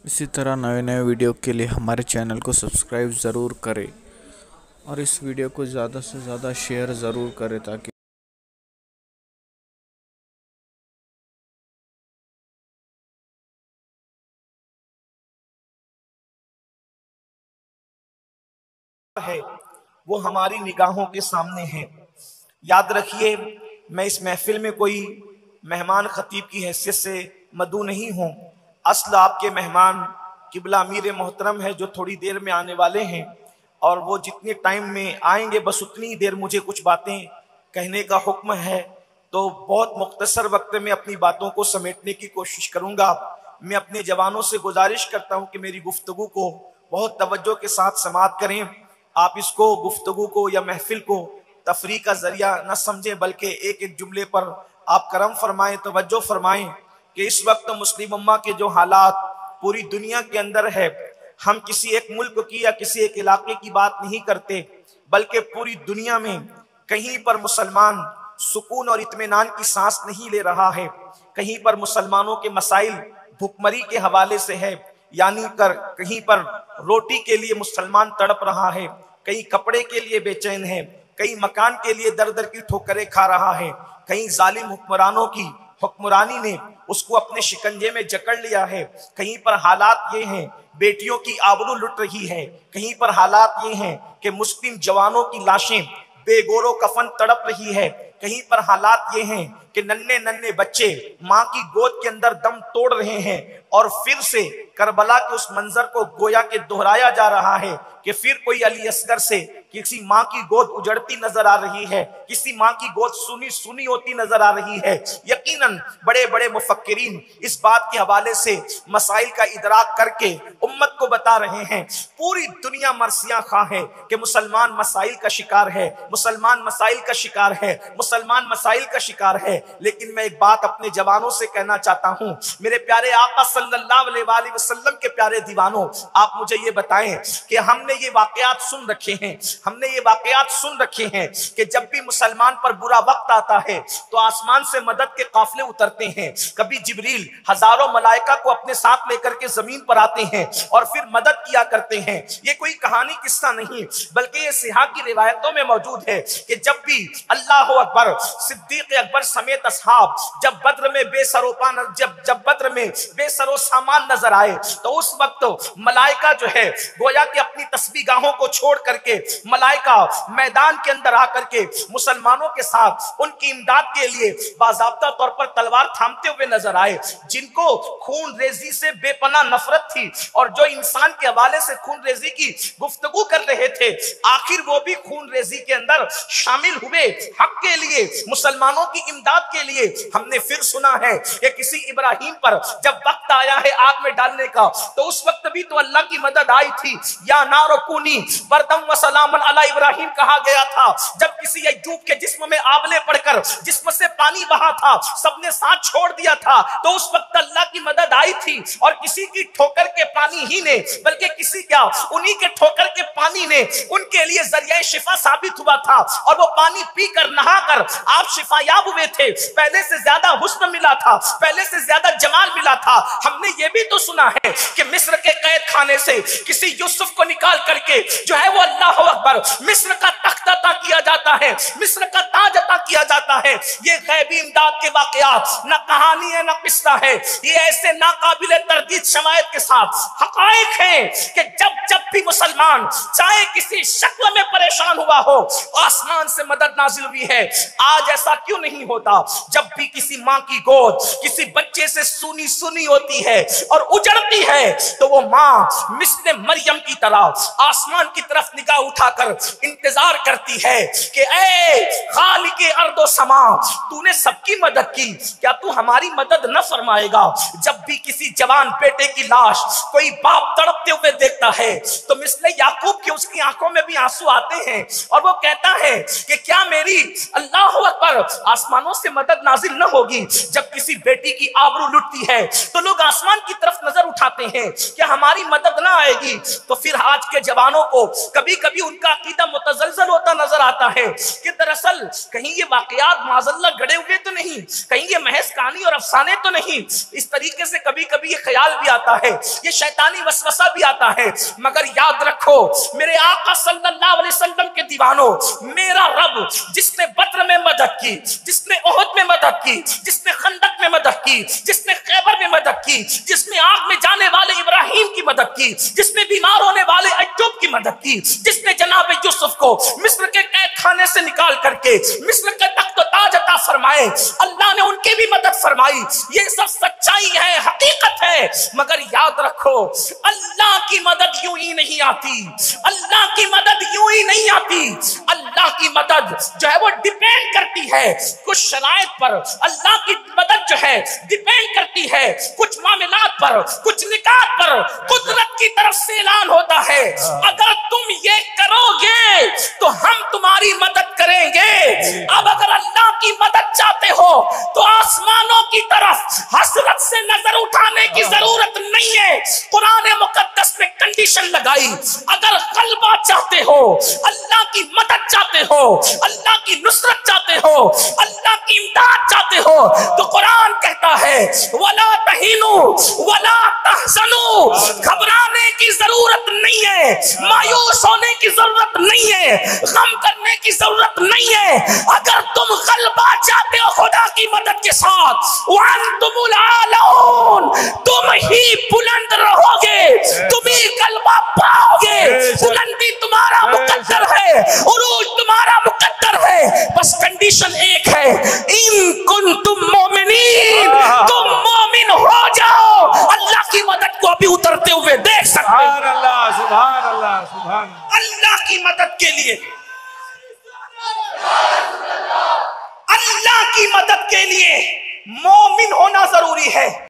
इसी तरह नए नए वीडियो के लिए हमारे चैनल को सब्सक्राइब ज़रूर करें और इस वीडियो को ज़्यादा से ज़्यादा शेयर ज़रूर करें ताकि है वो हमारी निगाहों के सामने है। याद रखिए, मैं इस महफिल में कोई मेहमान खतीब की हैसियत से मदऊ नहीं हूँ। असल आपके मेहमान किबला अमीर मोहतरम है जो थोड़ी देर में आने वाले हैं, और वो जितने टाइम में आएंगे बस उतनी ही देर मुझे कुछ बातें कहने का हुक्म है। तो बहुत मुख्तसर वक्त में अपनी बातों को समेटने की कोशिश करूंगा। मैं अपने जवानों से गुजारिश करता हूं कि मेरी गुफ्तगू को बहुत तवज्जो के साथ समाअत करें। आप इसको गुफ्तगू को या महफिल को तफरी का जरिया न समझें, बल्कि एक एक जुमले पर आप करम फरमाएं, तवज्जो फरमाएं कि इस वक्त मुस्लिम उम्मा के जो हालात पूरी दुनिया के अंदर है, हम किसी एक मुल्क की या किसी एक इलाके की बात नहीं करते, बल्कि पूरी दुनिया में कहीं पर मुसलमान सुकून और इत्मीनान की सांस नहीं ले रहा है। कहीं पर मुसलमानों के मसाइल भुखमरी के हवाले से है, यानी कहीं पर रोटी के लिए मुसलमान तड़प रहा है, कहीं कपड़े के लिए बेचैन है, कहीं मकान के लिए दर दर की ठोकरें खा रहा है, कहीं जालिम हुक्मरानों की हुक्मरानी ने उसको अपने शिकंजे में जकड़ लिया है। कहीं पर हालात ये हैं बेटियों की आबरू लुट रही है, कहीं पर हालात ये हैं कि मुस्लिम जवानों की लाशें बेगोरो कफन तड़प रही है, कहीं पर हालात ये हैं कि नन्हे नन्हे बच्चे मां की गोद के अंदर दम तोड़ रहे हैं। और फिर से करबला के उस मंजर को गोया के दोहराया जा रहा है कि फिर कोई अली असगर से किसी मां की गोद उजड़ती नजर आ रही है, किसी मां की गोद सुनी सुनी होती नजर आ रही है। यकीनन बड़े बड़े मुफक्किरीन इस बात के हवाले से मसाइल का इदराक करके उम्मत को बता रहे हैं। पूरी दुनिया मरसियां खा है कि मुसलमान मसाइल का शिकार है, मुसलमान मसाइल का शिकार है, मुसलमान मसाइल का शिकार है। लेकिन मैं एक बात अपने जवानों से कहना चाहता हूं, मेरे प्यारे आका सल्लल्लाहु अलैहि वसल्लम के प्यारे दीवानों, आप मुझे ये बताएं कि हमने ये वाकयात सुन रखे हैं, हमने ये वाकयात सुन रखे हैं कि जब भी मुसलमान पर बुरा वक्त आता है तो आसमान से मदद के काफिले उतरते हैं। कभी जिब्रील हजारों मलाइका को अपने साथ लेकर के जमीन पर आते हैं और फिर मदद किया करते हैं। ये कोई कहानी किस्सा नहीं, बल्कि ये सिहा की रिवायतों में मौजूद है कि जब भी अल्लाह अकबर सिद्दीक अकबर समेत असहाब जब बद्र में जब बद्र में बेसरो सामान नजर आए तो उस वक्त मलाइका जो है गोया कि अपनी तस्बीगाहों को छोड़ करके मलाइका मैदान के अंदर आकर के मुसलमानों के साथ उनकी इमदाद के लिए बाज़ाब्ता तौर पर तलवार थामते हुए नजर आए। जिनको खून रेजी से बेपनाह नफरत थी और जो इंसान के हवाले से खून रेजी की गुफ्तगू कर रहे थे, आखिर वो भी खून रेजी के अंदर शामिल हुए हक के लिए, मुसलमानों की इमदाद के लिए। हमने फिर सुना है कि किसी इब्राहिम पर जब वक्त आया है आग में डालने का तो उस वक्त भी तो अल्लाह की मदद आई थी। या नारकुनी बरदम व सलामन अला इब्राहिम कहा गया था। जब किसी अय्यूब के जिस्म में आबले पड़कर जिस्म से पानी बहा था, सबने साथ छोड़ दिया था, तो उस वक्त अल्लाह की मदद आई थी। और किसी की ठोकर के पानी ही ने, बल्कि किसी क्या उन्हीं के ठोकर के पानी ने उनके लिए जरिया शिफा साबित हुआ था, और वो पानी पीकर नहाकर आप शिफायाब हुए थे। पहले से ज्यादा हुस्न मिला था, पहले से ज्यादा जमाल मिला था। हमने ये भी तो सुना है कि मिस्र के कैद खाने से किसी यूसुफ को निकाल करके जो है वो अल्लाह अकबर मिस्र का तख्त अता किया जाता है, मिस्र का ताज अता किया जाता है। ये गैबी इमदाद के वाकयात न कहानी है न किस्सा है, ये ऐसे नाकाबिले तरदीद शवायद के साथ हकायक है कि जब जब भी मुसलमान चाहे किसी शक्ल में परेशान हुआ हो, आसमान से मदद नाजिल हुई है। आज ऐसा क्यों नहीं होता? जब भी किसी माँ की गोद किसी बच्चे से सुनी सुनी होती है और उजड़ती है तो वो माँ मिस्ल मरियम की तरह आसमान की तरफ निगाह उठाकर इंतजार करती है कि ऐ खालिके अर्दो समा, तूने सबकी मदद की, क्या तू हमारी मदद न फरमाएगा? जब भी किसी जवान बेटे की लाश कोई बाप तड़पते हुए देखता है तो मिस्ल याकूब की उसकी आंखों में भी आंसू आते हैं और वो कहता है कि क्या मेरी अल्लाह अकबर आसमानों से मदद नाजिल न होगी? जब किसी बेटी की आबरू लुटती है तो लोग आसमान की तरफ नजर उठाते हैं, क्या हमारी मदद ना आएगी? तो फिर आज के जवानों को कभी कभी उनका अकीदा मुतजलजल होता नजर आता है कि दरअसल कहीं ये वाकयात माज़अल्लाह गड़े हुए तो नहीं, कहीं ये महज कहानी और अफसाने तो नहीं। इस तरीके से कभी कभी ये ख्याल भी आता है, ये शैतानी वसवसा भी आता है। मगर याद रखो मेरे आका सल्लल्लाहु अलैहि वसल्लम के दीवानों, मेरा रब जिसने बद्र में मदद की, जिसने ओहद में मदद की, जिसने खंदक में मदद की, जिसने खैबर में मदद की, जिसने आग में जाने वाले इब्राहिम की मदद की, जिसने बीमार होने वाले अय्यूब की मदद की, जिसने जनाब यूसुफ को मिस्र के कैद खाने से निकाल करके मिस्र के तख्त ताज अता फरमाए, अल्लाह ने उनकी भी मदद फरमाई। ये सब सच्चाई है, हकीकत है। मगर याद रखो अल्लाह की मदद यूं ही नहीं आती, अल्लाह की मदद यूं ही नहीं आती। अल्लाह की मदद जो है वो डिपेंड करती है कुछ शराइत पर। अल्लाह की मदद जो है डिपेंड करती है कुछ मामलात पर, कुछ निकात पर। कुदरत की तरफ से ऐलान होता है अगर तुम ये करोगे तो हम तुम्हारी मदद करेंगे। अब अगर अल्लाह की मदद चाहते हो तो आसमानों की तरफ हसरत से नजर उठाने की जरूरत नहीं है। कुरान मुकद्दस ने कंडीशन लगाई, अगर कल्बा चाहते हो, अल्लाह की मदद चाहते हो, अल्लाह की नुसरत चाहते हो, अल्लाह की इमदाद चाहते हो, तो कुरान कहता है वला तहीनु वला तहज़नु, घबराने की जरूरत नहीं है, मायूस होने की जरूरत नहीं है, गम करने की जरूरत नहीं है। अगर तुम गलबा चाहते हो खुदा की मदद के साथ, वअंतुमुल आलऊन, तुम ही बुलंद रहोगे, तुम ही गलबा पाओगे। बुलंदी तुम्हारा मुकद्दर है, उरूज तुम्हारा मुकद्दर है। बस कंडीशन एक है, इन कुंतुम मोमिनीन, तुम मोमिन हो जाओ। अल्लाह की मदद को अभी उतरते हुए देख सकते हैं। सुभान अल्लाह, सुभान अल्लाह, सुभान अल्लाह की मदद के लिए, अल्लाह की मदद के लिए मोमिन होना जरूरी है।